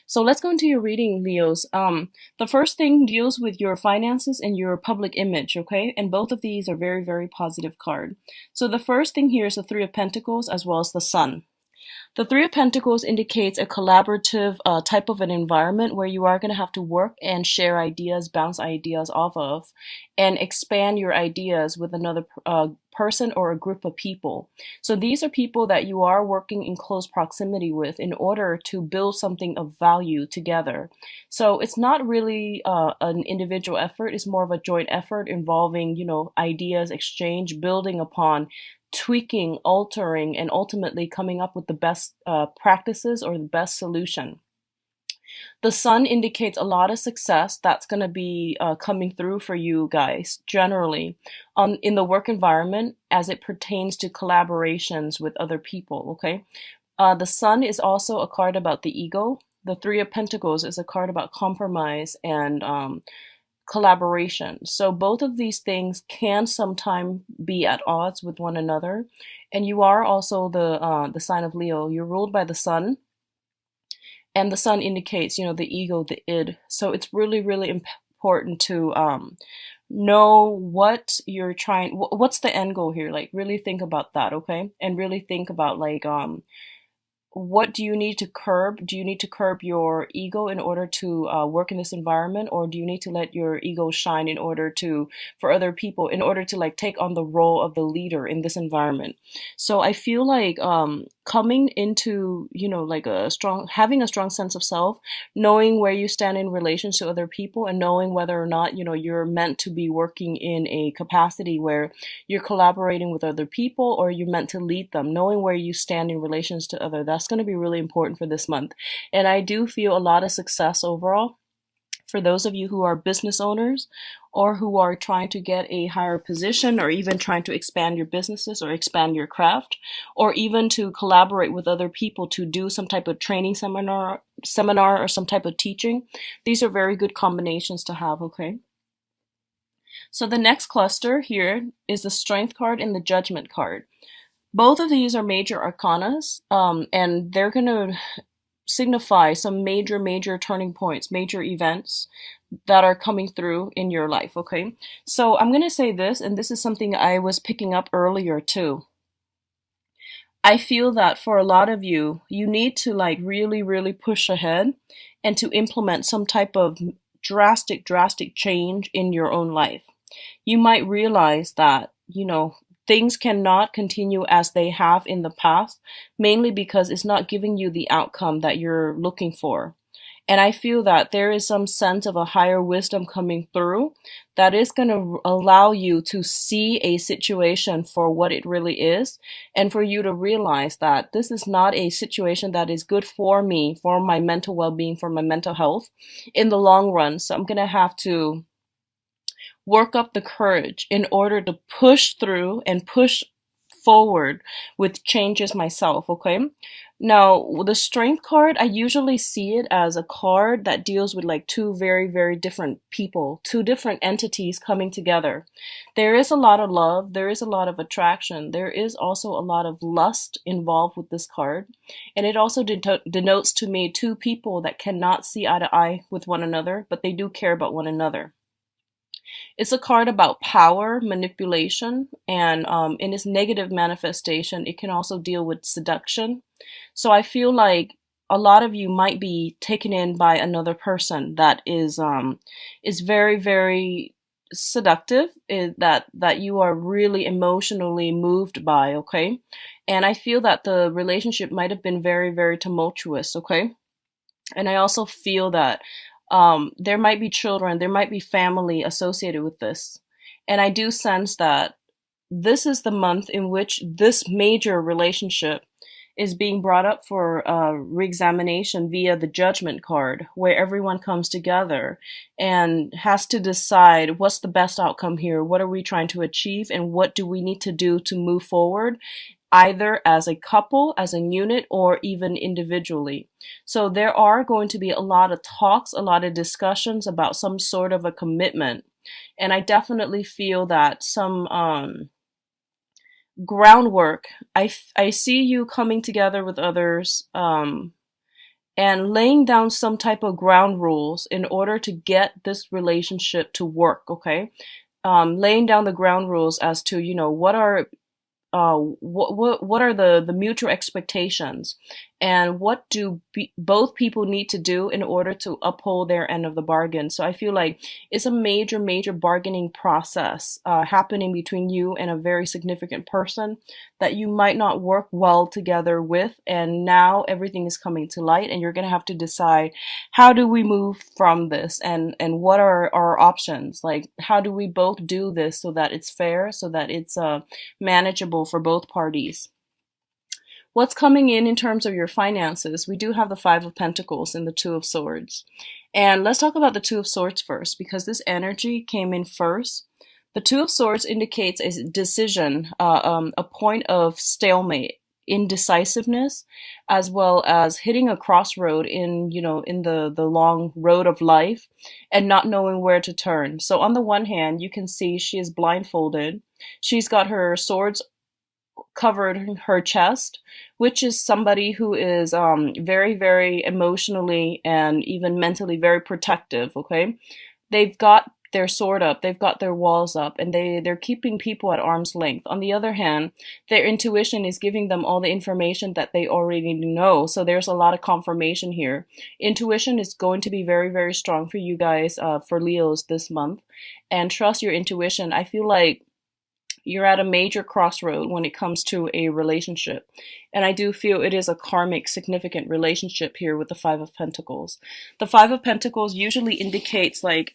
So let's go into your reading, Leos. The first thing deals with your finances and your public image, okay? And both of these are very, very positive card. So the first thing here is the Three of Pentacles as well as the Sun. The Three of Pentacles indicates a collaborative type of an environment where you are going to have to work and share ideas, bounce ideas off of, and expand your ideas with another person or a group of people. So these are people that you are working in close proximity with in order to build something of value together. So it's not really an individual effort, it's more of a joint effort involving, ideas exchange, building upon tweaking, altering, and ultimately coming up with the best practices or the best solution. The sun indicates a lot of success that's going to be coming through for you guys generally in the work environment as it pertains to collaborations with other people. Okay. The sun is also a card about the ego. The Three of Pentacles is a card about compromise and collaboration. So both of these things can sometimes be at odds with one another. And you are also the sign of Leo. You're ruled by the sun, and the sun indicates, the ego, the id. So it's really, really important to know what you're trying. What's the end goal here? Like really think about that, okay? And really think about like what do you need to curb? Do you need to curb your ego in order to work in this environment, or do you need to let your ego shine in order to, for other people, in order to like take on the role of the leader in this environment? So I feel like coming into, like having a strong sense of self, knowing where you stand in relation to other people, and knowing whether or not, you're meant to be working in a capacity where you're collaborating with other people or you're meant to lead them, knowing where you stand in relations to other, that's going to be really important for this month. And I do feel a lot of success overall for those of you who are business owners or who are trying to get a higher position, or even trying to expand your businesses or expand your craft, or even to collaborate with other people to do some type of training seminar or some type of teaching. These are very good combinations to have, okay? So the next cluster here is the Strength card and the Judgment card. Both of these are major arcanas, and they're going to signify some major turning points, major events that are coming through in your life, okay? So I'm going to say this, and this is something I was picking up earlier too. I feel that for a lot of you, you need to like really push ahead and to implement some type of drastic change in your own life. You might realize that, things cannot continue as they have in the past, mainly because it's not giving you the outcome that you're looking for. And I feel that there is some sense of a higher wisdom coming through that is going to allow you to see a situation for what it really is, and for you to realize that this is not a situation that is good for me, for my mental well-being, for my mental health in the long run. So I'm going to have to work up the courage in order to push through and push forward with changes myself, okay? Now, the Strength card, I usually see it as a card that deals with like two very different people, two different entities coming together. There is a lot of love, there is a lot of attraction, there is also a lot of lust involved with this card. And it also denotes to me two people that cannot see eye to eye with one another, but they do care about one another. It's a card about power, manipulation, and in its negative manifestation, it can also deal with seduction. So I feel like a lot of you might be taken in by another person that is very seductive, that you are really emotionally moved by, okay? And I feel that the relationship might have been very tumultuous, okay? And I also feel that there might be children, there might be family associated with this. And I do sense that this is the month in which this major relationship is being brought up for re-examination via the Judgment card, where everyone comes together and has to decide what's the best outcome here, what are we trying to achieve, and what do we need to do to move forward, either as a couple, as a unit, or even individually. So there are going to be a lot of talks, a lot of discussions about some sort of a commitment. And I definitely feel that some groundwork, I see you coming together with others, and laying down some type of ground rules in order to get this relationship to work, okay? Laying down the ground rules as to, what are what are the mutual expectations, and what do both people need to do in order to uphold their end of the bargain. So I feel like it's a major bargaining process happening between you and a very significant person that you might not work well together with, and now everything is coming to light, and you're going to have to decide, how do we move from this, and what are our options? Like, how do we both do this so that it's fair, so that it's manageable for both parties? What's coming in terms of your finances? We do have the Five of Pentacles and the Two of Swords. And let's talk about the Two of Swords first, because this energy came in first. The Two of Swords indicates a decision, a point of stalemate, indecisiveness, as well as hitting a crossroad in the long road of life and not knowing where to turn. So on the one hand, you can see she is blindfolded. She's got her swords covered her chest, which is somebody who is very emotionally and even mentally very protective. Okay, they've got their sword up, they've got their walls up, and they're keeping people at arm's length. On the other hand, their intuition is giving them all the information that they already know. So there's a lot of confirmation here. Intuition is going to be very strong for you guys, for Leos this month, and trust your intuition. I feel like you're at a major crossroad when it comes to a relationship. And I do feel it is a karmic, significant relationship here with the Five of Pentacles. The Five of Pentacles usually indicates like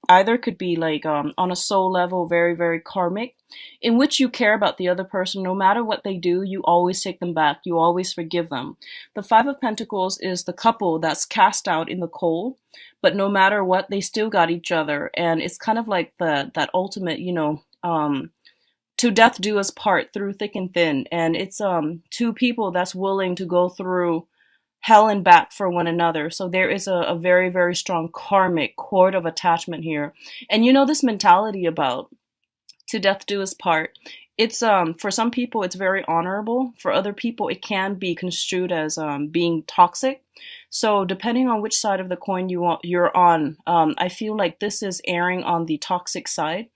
either could be like on a soul level, very karmic, in which you care about the other person. No matter what they do, you always take them back. You always forgive them. The Five of Pentacles is the couple that's cast out in the cold, but no matter what, they still got each other. And it's kind of like that ultimate, to death do us part through thick and thin. And it's two people that's willing to go through hell and back for one another. So there is a very strong karmic cord of attachment here. And this mentality about to death do us part, it's for some people it's very honorable. For other people it can be construed as being toxic. So depending on which side of the coin you're on, I feel like this is erring on the toxic side.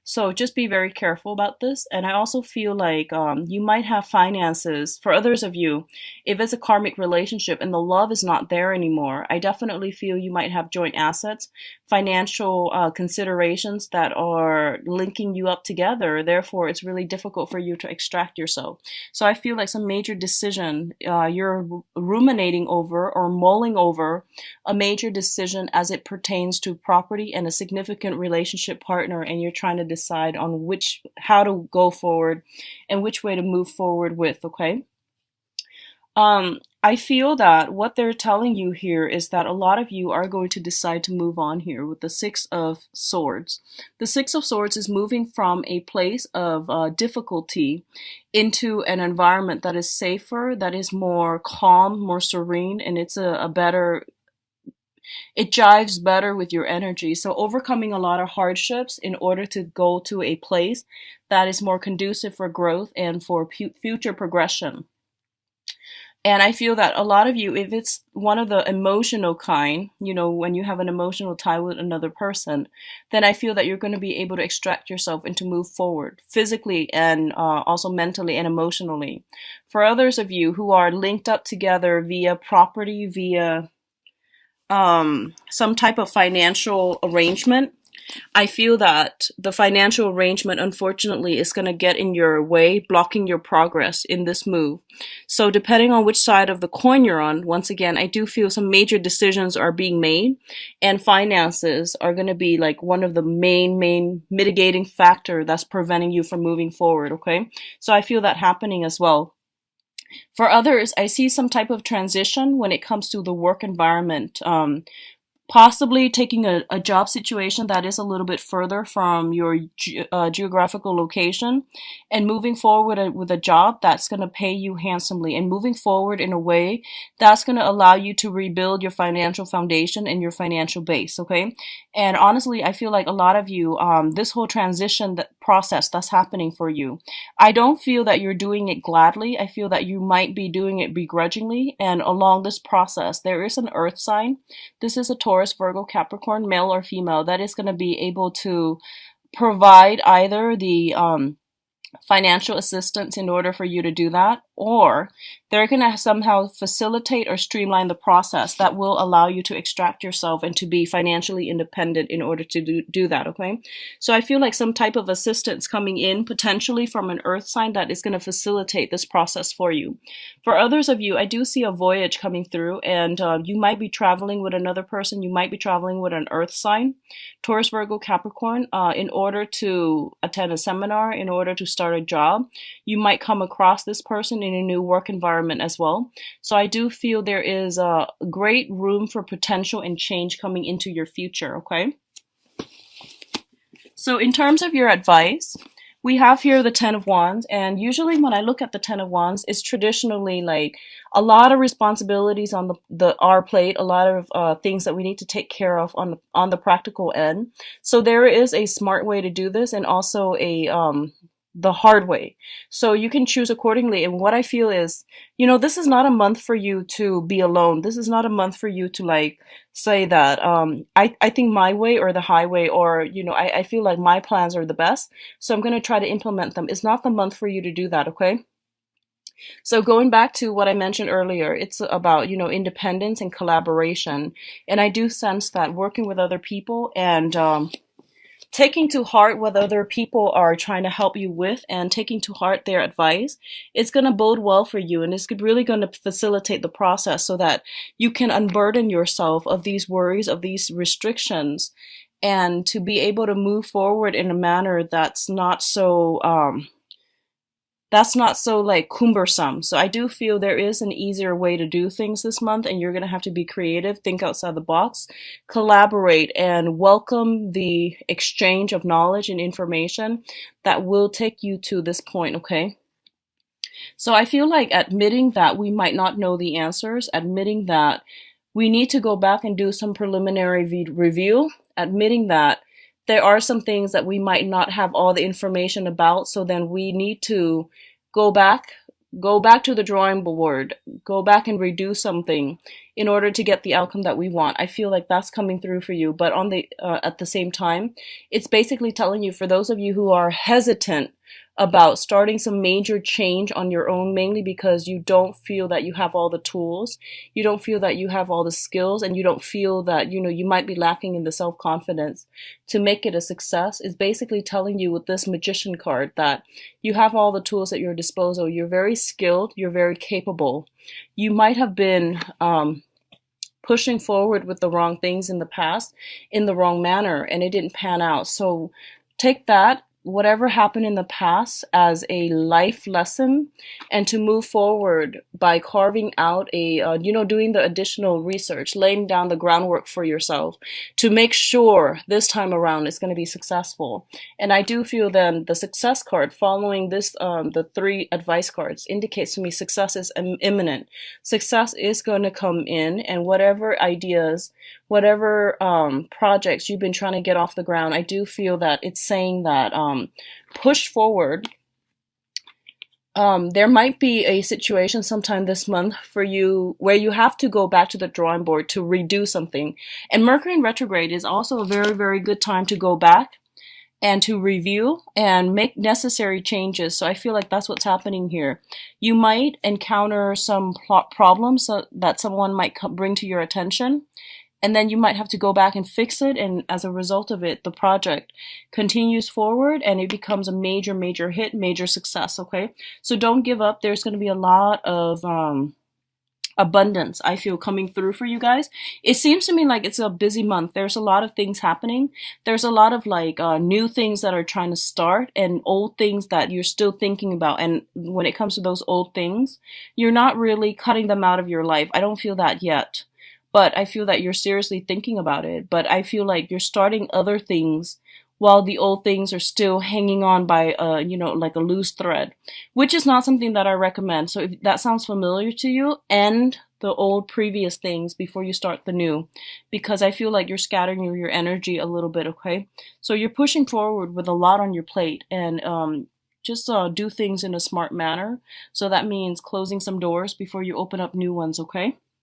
So just be very careful about this. And I also feel like you might have finances. For others of you, if it's a karmic relationship and the love is not there anymore, I definitely feel you might have joint assets, financial considerations that are linking you up together. Therefore, it's really difficult for you to extract yourself. So I feel like some major decision you're ruminating over or mulling over, a major decision as it pertains to property and a significant relationship partner, and you're trying to decide on how to go forward and which way to move forward with. Okay. I feel that what they're telling you here is that a lot of you are going to decide to move on here with the Six of Swords. The Six of Swords is moving from a place of difficulty into an environment that is safer, that is more calm, more serene, and it's it jives better with your energy. So overcoming a lot of hardships in order to go to a place that is more conducive for growth and for future progression. And I feel that a lot of you, if it's one of the emotional kind, when you have an emotional tie with another person, then I feel that you're going to be able to extract yourself and to move forward physically and also mentally and emotionally. For others of you who are linked up together via property, via some type of financial arrangement, I feel that the financial arrangement, unfortunately, is going to get in your way, blocking your progress in this move. So depending on which side of the coin you're on, once again, I do feel some major decisions are being made, and finances are going to be like one of the main mitigating factor that's preventing you from moving forward. Okay. So I feel that happening as well. For others, I see some type of transition when it comes to the work environment. possibly taking a job situation that is a little bit further from your geographical location and moving forward with a job that's going to pay you handsomely and moving forward in a way that's going to allow you to rebuild your financial foundation and your financial base. Okay. And honestly, I feel like a lot of you, this whole transition process that's happening for you, I don't feel that you're doing it gladly. I feel that you might be doing it begrudgingly. And along this process, there is an earth sign. This is a Taurus, Virgo, Capricorn, male or female, that is going to be able to provide either the financial assistance in order for you to do that, or they're going to somehow facilitate or streamline the process that will allow you to extract yourself and to be financially independent in order to do that, okay? So I feel like some type of assistance coming in potentially from an earth sign that is going to facilitate this process for you. For others of you, I do see a voyage coming through, and you might be traveling with another person. You might be traveling with an earth sign, Taurus, Virgo, Capricorn, in order to attend a seminar, in order to start a job. You might come across this person in a new work environment as well. So I do feel there is a great room for potential and change coming into your future, okay? So in terms of your advice, we have here the Ten of Wands, and usually when I look at the Ten of Wands, it's traditionally like a lot of responsibilities on our plate, a lot of things that we need to take care of on the practical end. So there is a smart way to do this, and also a the hard way. So you can choose accordingly. And what I feel is, this is not a month for you to be alone. This is not a month for you to like say that I think my way or the highway, or I feel like my plans are the best, so I'm going to try to implement them. It's not the month for you to do that, okay? So going back to what I mentioned earlier, it's about, independence and collaboration. And I do sense that working with other people and taking to heart what other people are trying to help you with and taking to heart their advice, it's going to bode well for you, and it's really going to facilitate the process so that you can unburden yourself of these worries, of these restrictions, and to be able to move forward in a manner that's not so like cumbersome. So I do feel there is an easier way to do things this month, and you're going to have to be creative, think outside the box, collaborate, and welcome the exchange of knowledge and information that will take you to this point, okay? So I feel like admitting that we might not know the answers, admitting that we need to go back and do some preliminary review, admitting that there are some things that we might not have all the information about, so then we need to go back to the drawing board, go back and redo something in order to get the outcome that we want. I feel like that's coming through for you, but at the same time, it's basically telling you, for those of you who are hesitant about starting some major change on your own, mainly because you don't feel that you have all the tools, you don't feel that you have all the skills, and you don't feel that, you might be lacking in the self-confidence to make it a success, is basically telling you with this Magician card that you have all the tools at your disposal. You're very skilled, you're very capable. You might have been pushing forward with the wrong things in the past in the wrong manner, and it didn't pan out. So take that, whatever happened in the past, as a life lesson, and to move forward by carving out doing the additional research, laying down the groundwork for yourself to make sure this time around it's going to be successful. And I do feel then the success card following this, the three advice cards, indicates to me success is imminent. Success is going to come in, and whatever ideas, whatever projects you've been trying to get off the ground, I do feel that it's saying that push forward. There might be a situation sometime this month for you where you have to go back to the drawing board to redo something. And Mercury in retrograde is also a very, very good time to go back and to review and make necessary changes. So I feel like that's what's happening here. You might encounter some problems that someone might bring to your attention, and then you might have to go back and fix it, and as a result of it, the project continues forward and it becomes a major, major hit, major success, okay? So don't give up. There's going to be a lot of abundance, I feel, coming through for you guys. It seems to me like it's a busy month. There's a lot of things happening. There's a lot of new things that are trying to start, and old things that you're still thinking about. And when it comes to those old things, you're not really cutting them out of your life. I don't feel that yet. but I feel that you're seriously thinking about it. But I feel like you're starting other things while the old things are still hanging on by like a loose thread, which is not something that I recommend. So if that sounds familiar to you, end the old previous things before you start the new, because I feel like you're scattering your energy a little bit, okay? So you're pushing forward with a lot on your plate, and just do things in a smart manner. So that means closing some doors before you open up new ones, okay?